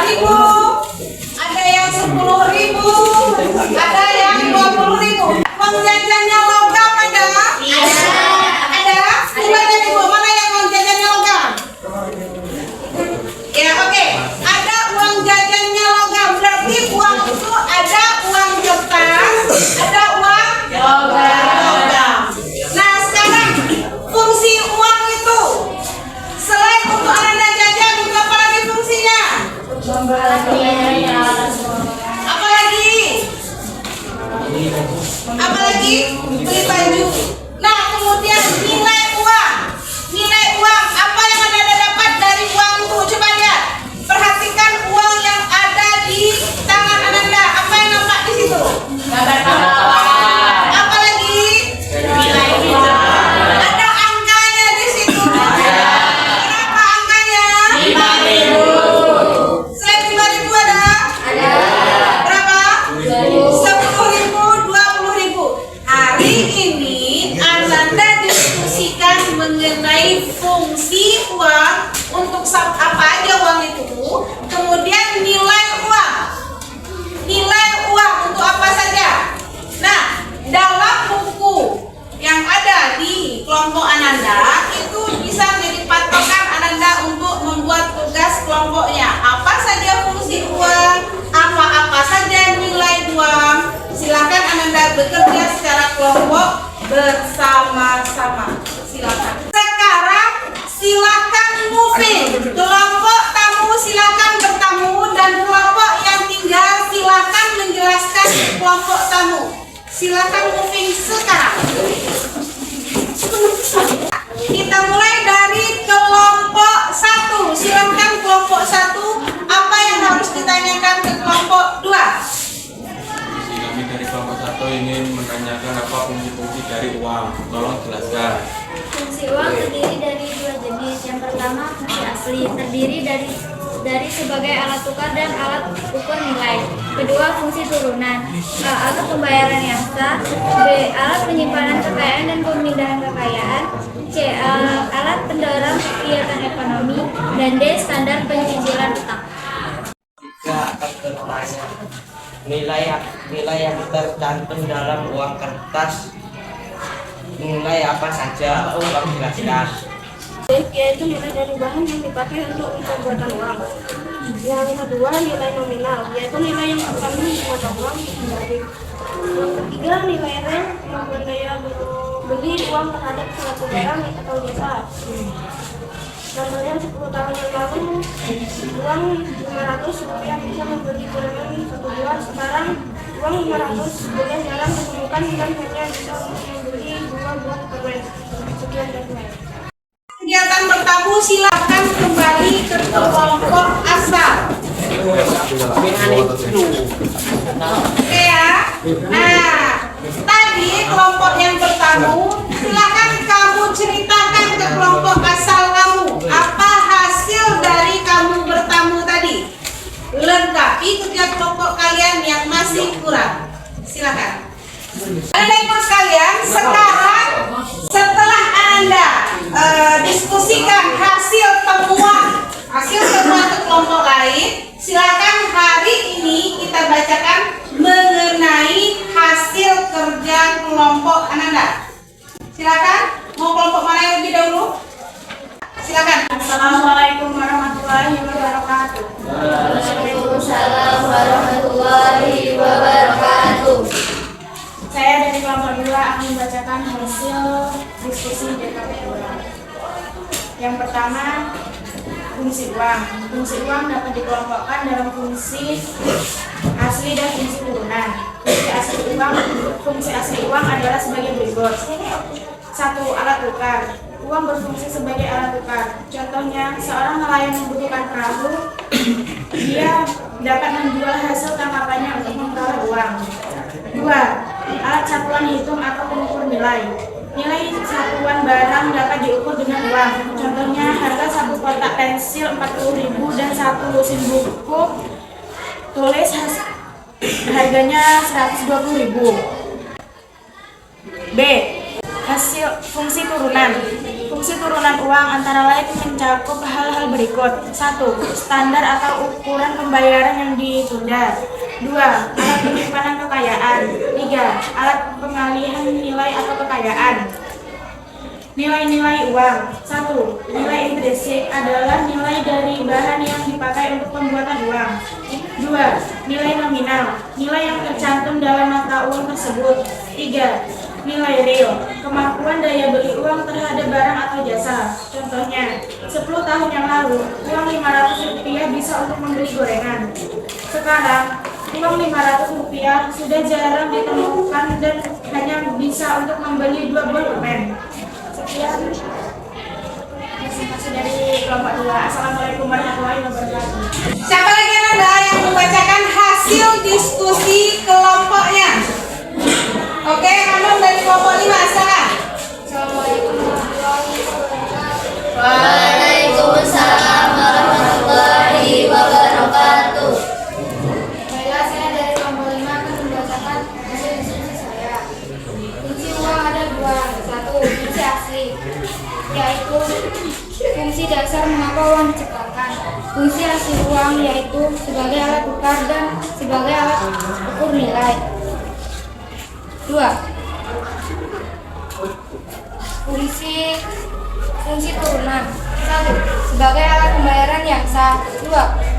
5.000, ada yang 10.000, ada yang 20.000. Uang jajannya logam ada? Ada? Coba dari Bu, mana yang uang jajannya logam? Ya, oke. Ada uang jajannya logam. Berarti uang itu ada uang kertas, ada uang logam. Nah, sekarang fungsi uang itu selain untuk Ananda jajan, untuk apa lagi fungsinya? Apa lagi? Apa lagi? Beli baju. Nah, kemudian nilai uang. Nilai uang, apa yang Anda dapat dari uang itu? Coba lihat. Perhatikan uang yang ada di tangan Ananda. Apa yang nampak di situ? Apa lagi? Ada angkanya di situ. Berapa angkanya? 5.000. Selain 5.000 ada? Berapa? 10.000, 20.000. Hari ini Ananda diskusikan mengenai fungsi uang, untuk apa aja uang itu, kemudian nilai uang. Nilai uang untuk apa saja? Nah, dalam buku yang ada di kelompok Ananda itu bisa menjadi patokan Ananda untuk membuat tugas kelompoknya. Apa saja fungsi uang, apa-apa saja nilai uang. Silakan Ananda bekerja secara kelompok bersama-sama. Silakan. Sekarang silakan moving. Kelompok tamu silakan bertamu, dan kelompok yang tinggal silakan menjelaskan kelompok tamu. Silakan moving sekarang. Kita mulai dari kelompok 1. Silakan kelompok 1, apa yang harus ditanyakan ke kelompok 2? Kami dari kelompok 1 ingin menanyakan apa fungsi-fungsi dari uang. Tolong jelaskan. Fungsi uang terdiri dari dua jenis. Yang pertama fungsi asli, terdiri dari sebagai alat tukar dan alat ukur nilai. Kedua, fungsi turunan, alat pembayaran yang sah. B, alat penyimpanan kekayaan dan pemindahan kekayaan. C, alat pendorong kegiatan ekonomi. Dan D, standar pencicilan utang. Nilai yang tercantum dalam uang kertas, nilai apa saja? Tolong jelaskan. Yaitu nilai dari bahan yang dipakai untuk pembuatan uang. Yang kedua, nilai nominal, yaitu nilai yang terkandung di mata uang kembali. Yang ketiga, nilai rent yang berdaya beli uang terhadap suatu barang atau jasa. Contohnya 10 tahun yang lalu uang 500 rupiah bisa membeli gorengan 1 buah. Sekarang uang 500 boleh jarang ditemukan dan hanya bisa membeli 2 buah permen. Sekian dan lain. Kegiatan bertamu silakan kembali ke kelompok asal. Oke ya. Nah, tadi kelompok yang bertamu, silakan kamu ceritakan ke kelompok asal kamu apa hasil dari kamu bertamu tadi. Lengkapi kerja kelompok kalian yang masih kurang. Silakan. Anak-anak sekalian, sekarang setelah Anda diskusikan hasil temuan ke kelompok lain, silakan hari ini kita bacakan mengenai hasil kerja kelompok Ananda. Silakan, mau kelompok mana yang lebih dahulu? Silakan. Assalamualaikum warahmatullahi wabarakatuh. Waalaikumsalam warahmatullahi wabarakatuh. Saya dari kelompok 2 akan membacakan hasil diskusi DKP 2. Yang pertama, fungsi uang. Fungsi uang dapat dikelompokkan dalam fungsi asli dan fungsi turunan. Fungsi asli uang adalah sebagai berikut. 1. Alat tukar. Uang berfungsi sebagai alat tukar. Contohnya, seorang nelayan membutuhkan perahu, dia dapat menjual hasil tangkapannya untuk memperoleh uang. 2. Alat satuan hitung atau pengukur nilai. Nilai satuan barang dapat diukur dengan uang. Contohnya, harga satu kotak pensil 40.000 dan satu lusin buku tulis harganya 120.000. B. Hasil fungsi turunan. Fungsi turunan uang antara lain mencakup hal-hal berikut. 1. Standar atau ukuran pembayaran yang ditunda. 2. Alat penyimpanan kekayaan. 3. Alat pengalihan nilai atau kekayaan. Nilai-nilai uang. 1. Nilai intrinsik adalah nilai dari bahan yang dipakai untuk pembuatan uang. 2. Nilai nominal, nilai yang tercantum dalam mata uang tersebut. 3. Nilai real, kemampuan daya beli uang terhadap barang atau jasa. Contohnya, 10 tahun yang lalu, uang Rp500 bisa untuk membeli gorengan. Sekarang, uang Rp500 sudah jarang ditemukan dan hanya bisa untuk membeli 2 buah permen. Sekian presentasi dari kelompok 2. Assalamualaikum warahmatullahi wabarakatuh. Siapa lagi Anda yang membacakan hasil diskusi kelompoknya? Oke, kamu dari kelompok 5, silakan. Assalamualaikum warahmatullahi wabarakatuh. Waalaikumsalam warahmatullahi wabarakatuh. Baiklah, saya dari kelompok 5 akan membacakan hasil diskusi saya. Fungsi uang ada 2. 1. Fungsi asli, yaitu fungsi dasar mengapa uang diciptakan. Fungsi asli uang yaitu sebagai alat tukar dan sebagai alat ukur nilai. 2. Fungsi turunan. 1. Sebagai alat pembayaran yang sah. 2.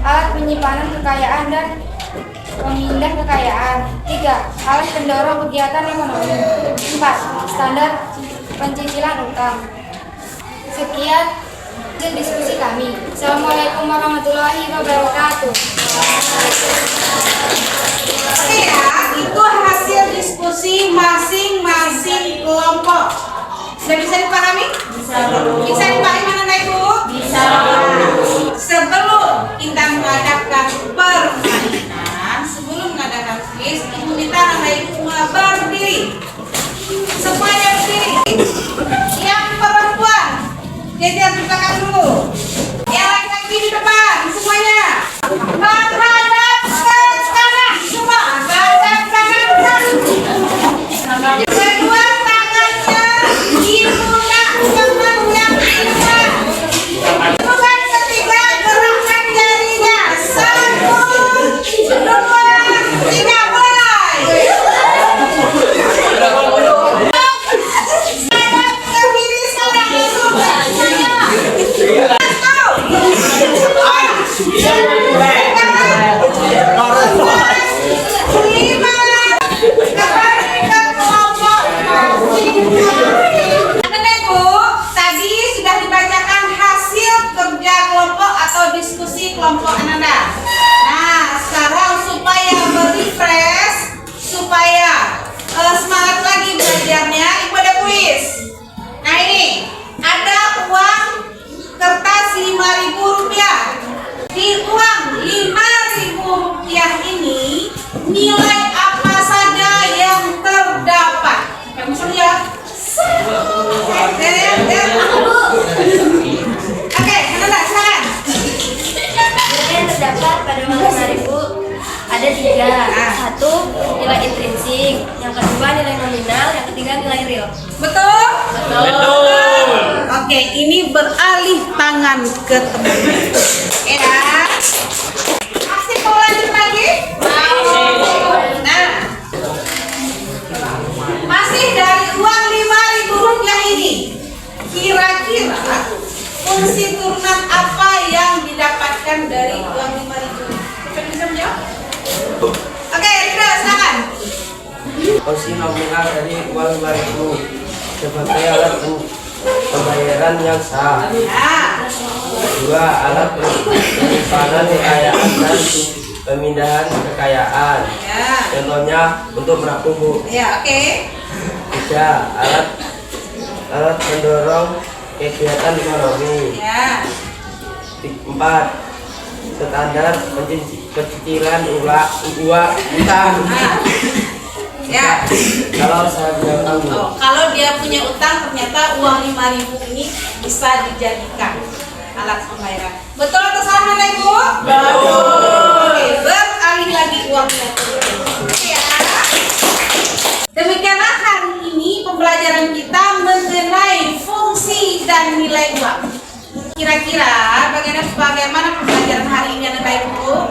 Alat penyimpanan kekayaan dan pemindah kekayaan. 3. Alat pendorong kegiatan ekonomi. 4. Standar pencicilan utang. Sekian hasil diskusi kami. Assalamualaikum warahmatullahi wabarakatuh. Oke ya, itu hasil diskusi masing-masing kelompok. Sudah bisa dipahami? Bisa dipahami mana Ibu? Bisa. Sebelum kita mengadakan permainan, sebelum mengadakan kuis, Ibu minta Anda Ibu berdiri. Semuanya berdiri. Yang perempuan, jadi di belakang dulu. Yang laki-laki di depan, semuanya. Menghadap ke kanan, semua. Menghadap kanan. Kedua tangannya di pundak teman yang depan. Bukan ketiga, gerakkan jarinya. 1, 2, 3, mulai. Menghadap ke kiri sekarang, semuanya. 1, 2, 3. Tadi sudah dibacakan hasil kerja kelompok atau diskusi kelompok Ananda. Nah, sekarang supaya merefresh, supaya semangat lagi belajarnya, Ibu ada kuis. Nah ini, ada uang kertas Rp5.000. Di uang Rp5.000 ini, nilai apa saja yang terdapat? Kamu suruh ya? Oke, Ananda, silakan. Nilai yang terdapat pada uang Rp5.000 ada 3. 1. Nilai intrinsik. Yang kedua nilai nominal. Yang ketiga nilai real. Betul? Betul. Oke, ini beralih tangan ke teman. Ya. Masih mau lanjut lagi? Nah, masih dari uang Rp5.000 ini, kira-kira fungsi turunan apa yang didapatkan dari uang Rp5.000? Siapa yang bisa menjawab? Oke, Rida, silakan. Fungsi nominal dari uang Rp5.000 sebagai alat pembayaran yang sah. Ya. 2. Alat penyimpanan kekayaan dan pemindahan kekayaan. Ya. Contohnya untuk menabung, Bu. Ya, oke. 3. Alat pendorong kegiatan ekonomi. Ya. 4. Standar pencicilan uang utang. Ya. Kalau saya bilang Oh, kalau dia punya utang ternyata uang Rp5.000 ini bisa dijadikan alat pembayaran. Betul atau salah Ibu? Betul. Oke, beralih lagi uangnya. Ya. Demikianlah hari ini pembelajaran kita mengenai fungsi dan nilai uang. Kira-kira bagaimana pembelajaran hari ini anak ibu?